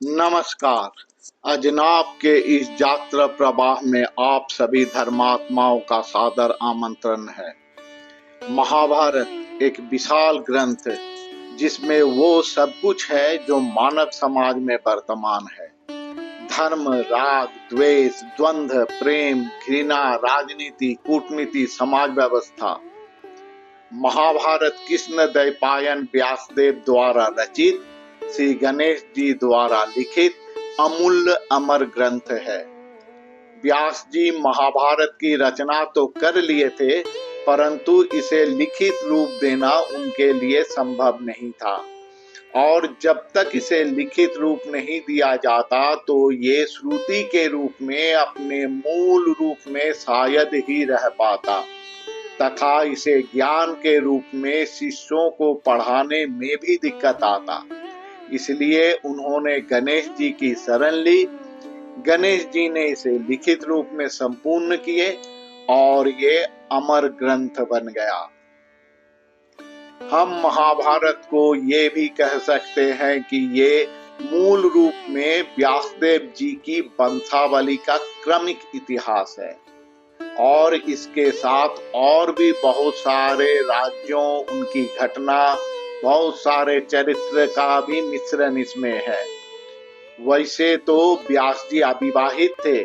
नमस्कार। अजनाब के इस यात्रा प्रवाह में आप सभी धर्मात्माओं का सादर आमंत्रण है। महाभारत एक विशाल ग्रंथ जिसमें वो सब कुछ है जो मानव समाज में वर्तमान है। धर्म, राग, द्वेष, द्वंद्व, प्रेम, घृणा, राजनीति, कूटनीति, समाज व्यवस्था। महाभारत कृष्ण द्वैपायन व्यासदेव द्वारा रचित, श्री गणेश जी द्वारा लिखित अमूल्य अमर ग्रंथ है। व्यास जी महाभारत की रचना तो कर लिए थे, परंतु इसे लिखित रूप देना उनके लिए संभव नहीं था, और जब तक इसे लिखित रूप नहीं दिया जाता तो ये श्रुति के रूप में अपने मूल रूप में शायद ही रह पाता, तथा इसे ज्ञान के रूप में शिष्यों को पढ़ाने में भी दिक्कत आता। इसलिए उन्होंने गणेश जी की शरण ली। गणेश जी ने इसे लिखित रूप में संपूर्ण किए और ये अमर ग्रंथ बन गया। हम महाभारत को ये भी कह सकते हैं कि ये मूल रूप में व्यासदेव जी की वंशावली का क्रमिक इतिहास है, और इसके साथ और भी बहुत सारे राज्यों, उनकी घटना, बहुत सारे चरित्र का भी मिश्रण इसमें है। वैसे तो व्यास जी अविवाहित थे,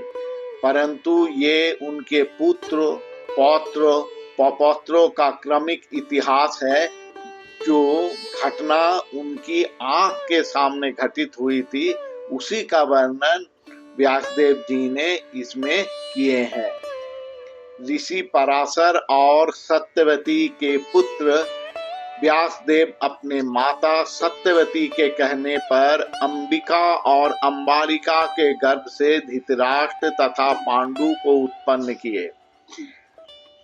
परंतु ये उनके पुत्र, पौत्र, पौत्रों का क्रमिक इतिहास है, जो घटना उनकी आंख के सामने घटित हुई थी, उसी का वर्णन व्यासदेव जी ने इसमें किए हैं। ऋषि पराशर और सत्यवती के पुत्र व्यासदेव अपने माता सत्यवती के कहने पर अंबिका और अंबालिका के गर्भ से धृतराष्ट्र तथा पांडु को उत्पन्न किए।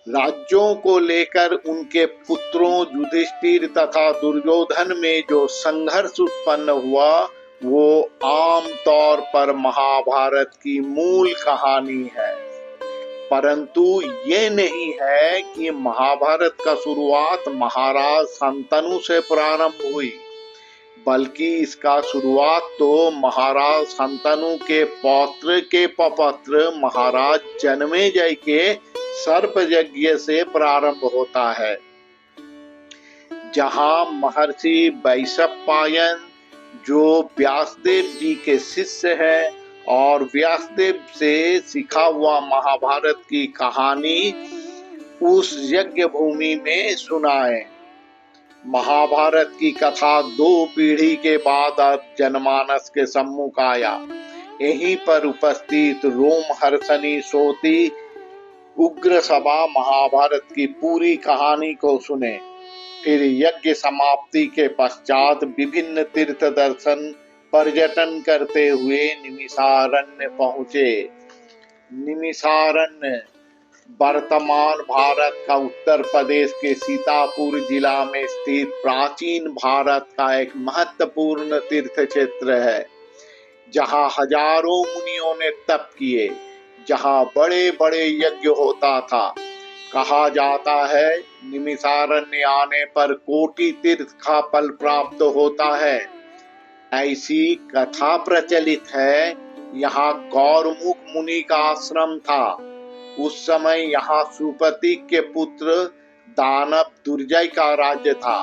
राज्यों को लेकर उनके पुत्रों युधिष्ठिर तथा दुर्योधन में जो संघर्ष उत्पन्न हुआ, वो आम तौर पर महाभारत की मूल कहानी है। परंतु ये नहीं है कि महाभारत का शुरुआत महाराज शांतनु से प्रारंभ हुई, बल्कि इसका शुरुआत तो महाराज शांतनु के पौत्र के पौत्र महाराज जन्मेजय के सर्प यज्ञ से प्रारंभ होता है, जहां महर्षि वैशंपायन, जो व्यासदेव जी के शिष्य है और व्यासदेव से सीखा हुआ महाभारत की कहानी उस यज्ञ भूमि में सुनाए। महाभारत की कथा 2 पीढ़ी के बाद अब जनमानस के सम्मुख आया। यहीं पर उपस्थित रोमहर्षणी सोती उग्र सभा महाभारत की पूरी कहानी को सुने। फिर यज्ञ समाप्ति के पश्चात विभिन्न तीर्थ दर्शन पर्यटन करते हुए निमिषारण्य पहुंचे। निमिषारण्य वर्तमान भारत का उत्तर प्रदेश के सीतापुर जिला में स्थित प्राचीन भारत का एक महत्वपूर्ण तीर्थ क्षेत्र है, जहां हजारों मुनियों ने तप किए, जहां बड़े बड़े यज्ञ होता था। कहा जाता है निमिषारण्य आने पर कोटि तीर्थ का फल प्राप्त होता है। ऐसी कथा प्रचलित है। यहाँ गौरमुख मुनि का आश्रम था। उस समय यहाँ सुपति के पुत्र दानव दुर्जय का राज्य था।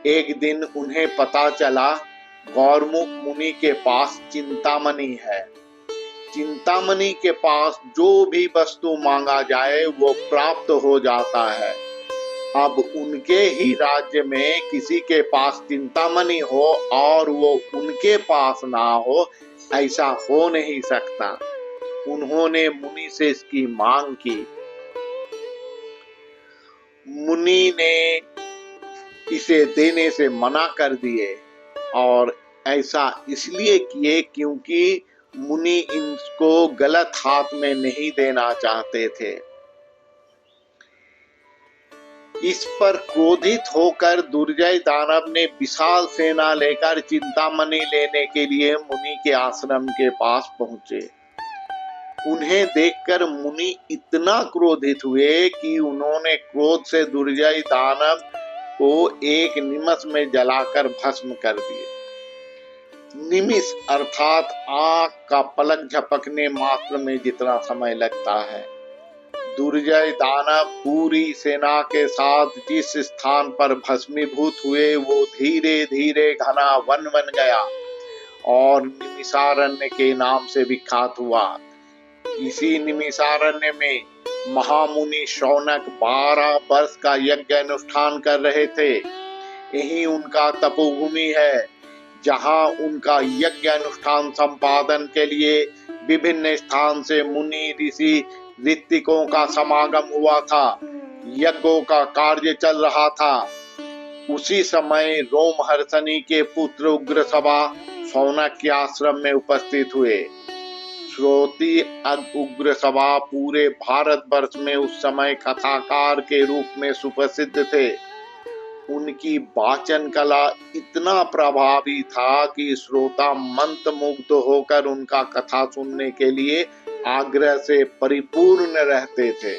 एक दिन उन्हें पता चला गौरमुख मुनि के पास चिंतामणि है। चिंतामणि के पास जो भी वस्तु मांगा जाए वो प्राप्त हो जाता है। अब उनके ही राज्य में किसी के पास चिंतामणि हो और वो उनके पास ना हो, ऐसा हो नहीं सकता। उन्होंने मुनि से इसकी मांग की। मुनि ने इसे देने से मना कर दिए, और ऐसा इसलिए किए क्योंकि मुनि इनको गलत हाथ में नहीं देना चाहते थे। इस पर क्रोधित होकर दुर्जय दानव ने विशाल सेना लेकर चिंतामणि लेने के लिए मुनि के आश्रम के पास पहुंचे। उन्हें देखकर मुनि इतना क्रोधित हुए कि उन्होंने क्रोध से दुर्जय दानव को एक निमिष में जलाकर भस्म कर दिए। निमिष अर्थात आंख का पलक झपकने मात्र में जितना समय लगता है। दुर्जय दानव पूरी सेना के साथ जिस स्थान पर भस्मीभूत हुए वो धीरे धीरे घना वन बन गया और निमिषारण्य के नाम से विख्यात हुआ। इसी निमिषारण्य में महामुनि शौनक 12 वर्ष का यज्ञ अनुष्ठान कर रहे थे। यही उनका तपोभूमि है, जहां उनका यज्ञ अनुष्ठान संपादन के लिए विभिन्न स्थान से मुनि ऋषि ऋत्विकों का समागम हुआ था। यज्ञों का कार्य चल रहा था। उसी समय रोमहर्षणी के पुत्र उग्रसभा शौनक के आश्रम में उपस्थित हुए। श्रोती उग्रसभा पूरे भारतवर्ष में उस समय कथाकार के रूप में सुप्रसिद्ध थे। उनकी वाचन कला इतना प्रभावी था कि श्रोता मंत्रमुग्ध होकर उनका कथा सुनने के लिए आग्रह से परिपूर्ण रहते थे।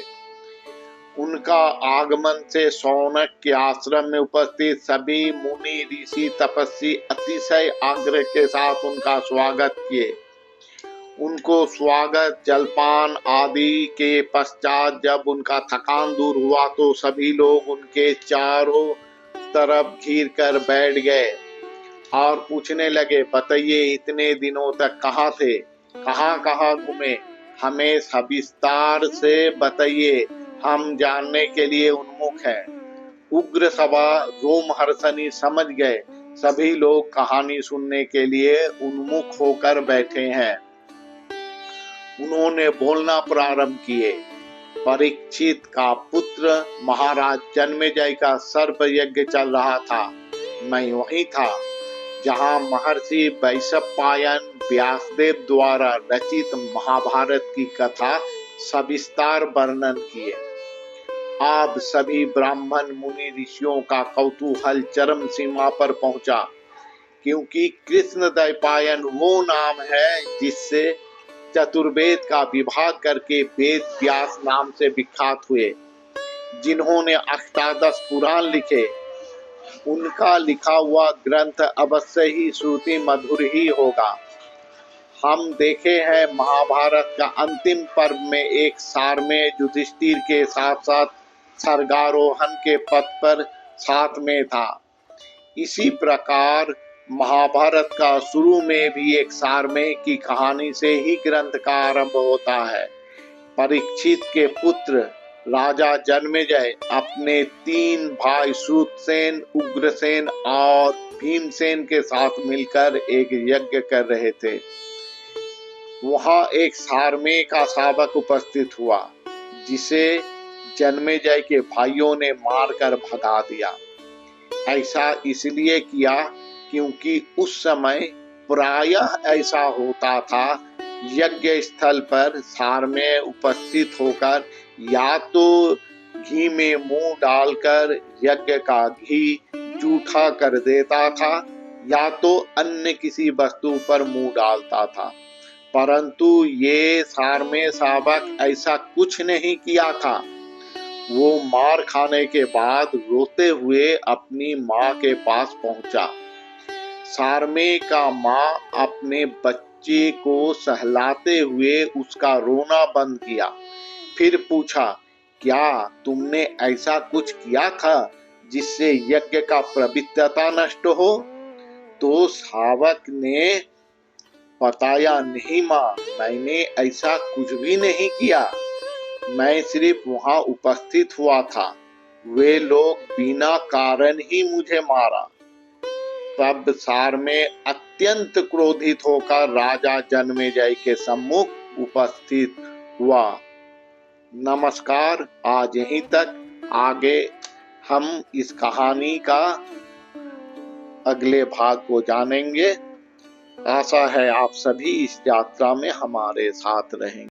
उनका आगमन से शौनक के आश्रम में उपस्थित सभी मुनि ऋषि तपस्वी अतिशय आग्रह के साथ उनका स्वागत किए। उनको स्वागत जलपान आदि के पश्चात जब उनका थकान दूर हुआ तो सभी लोग उनके चारों तरफ घिर कर बैठ गए और पूछने लगे, बताइए इतने दिनों तक कहाँ थे, कहाँ घूमे, हमें सविस्तार से बताइए, हम जानने के लिए उन्मुख हैं। उग्रसभा रोमहर्षणी समझ गए सभी लोग कहानी सुनने के लिए उन्मुख होकर बैठे हैं। उन्होंने बोलना प्रारंभ किए। परीक्षित का पुत्र महाराज जन्मेजय का सर्प यज्ञ चल रहा था। मैं वहीं था जहां महर्षि वैशंपायन व्यासदेव द्वारा रचित महाभारत की कथा सविस्तार वर्णन किए। अब सभी ब्राह्मण मुनि ऋषियों का कौतूहल चरम सीमा पर पहुंचा, क्योंकि कृष्णद्वैपायन वो नाम है जिससे चतुर्वेद का विभाग करके वेद व्यास नाम से विख्यात हुए, जिन्होंने अष्टादश पुराण लिखे। उनका लिखा हुआ ग्रंथ अवश्य ही श्रुति मधुर ही होगा। हम देखे हैं महाभारत का अंतिम पर्व में एक सारमेय युधिष्ठिर के साथ साथ स्वर्गारोहण के पथ पर साथ में था। इसी प्रकार महाभारत का शुरू में भी एक सारमेय की कहानी से ही ग्रंथ का आरंभ होता है। परीक्षित के पुत्र राजा जन्मेजय अपने 3 भाई श्रुतसेन, उग्रसेन और भीमसेन के साथ मिलकर एक यज्ञ कर रहे थे। वहां एक सारमेय का शावक उपस्थित हुआ, जिसे जन्मेजय के भाइयों ने मारकर भगा दिया। ऐसा इसलिए किया क्योंकि उस समय प्रायः ऐसा होता था, यज्ञ स्थल पर सारमेय उपस्थित होकर या तो घी में मुंह डालकर यज्ञ का घी जूठा कर देता था या तो अन्य किसी वस्तु पर मुंह डालता था। परंतु ये सारमेय शावक ऐसा कुछ नहीं किया था। वो मार खाने के बाद रोते हुए अपनी माँ के पास पहुंचा। सारमेय का माँ अपने बच्चे को सहलाते हुए उसका रोना बंद किया। फिर पूछा, क्या तुमने ऐसा कुछ किया था जिससे यज्ञ का पवित्रता नष्ट हो? तो शावक ने बताया, नहीं माँ, मैंने ऐसा कुछ भी नहीं किया। मैं सिर्फ वहां उपस्थित हुआ था। वे लोग बिना कारण ही मुझे मारा। तब सारमेय अत्यंत क्रोधित होकर राजा जन्मेजय के सम्मुख उपस्थित हुआ। नमस्कार, आज यहीं तक। आगे हम इस कहानी का अगले भाग को जानेंगे। आशा है आप सभी इस यात्रा में हमारे साथ रहेंगे।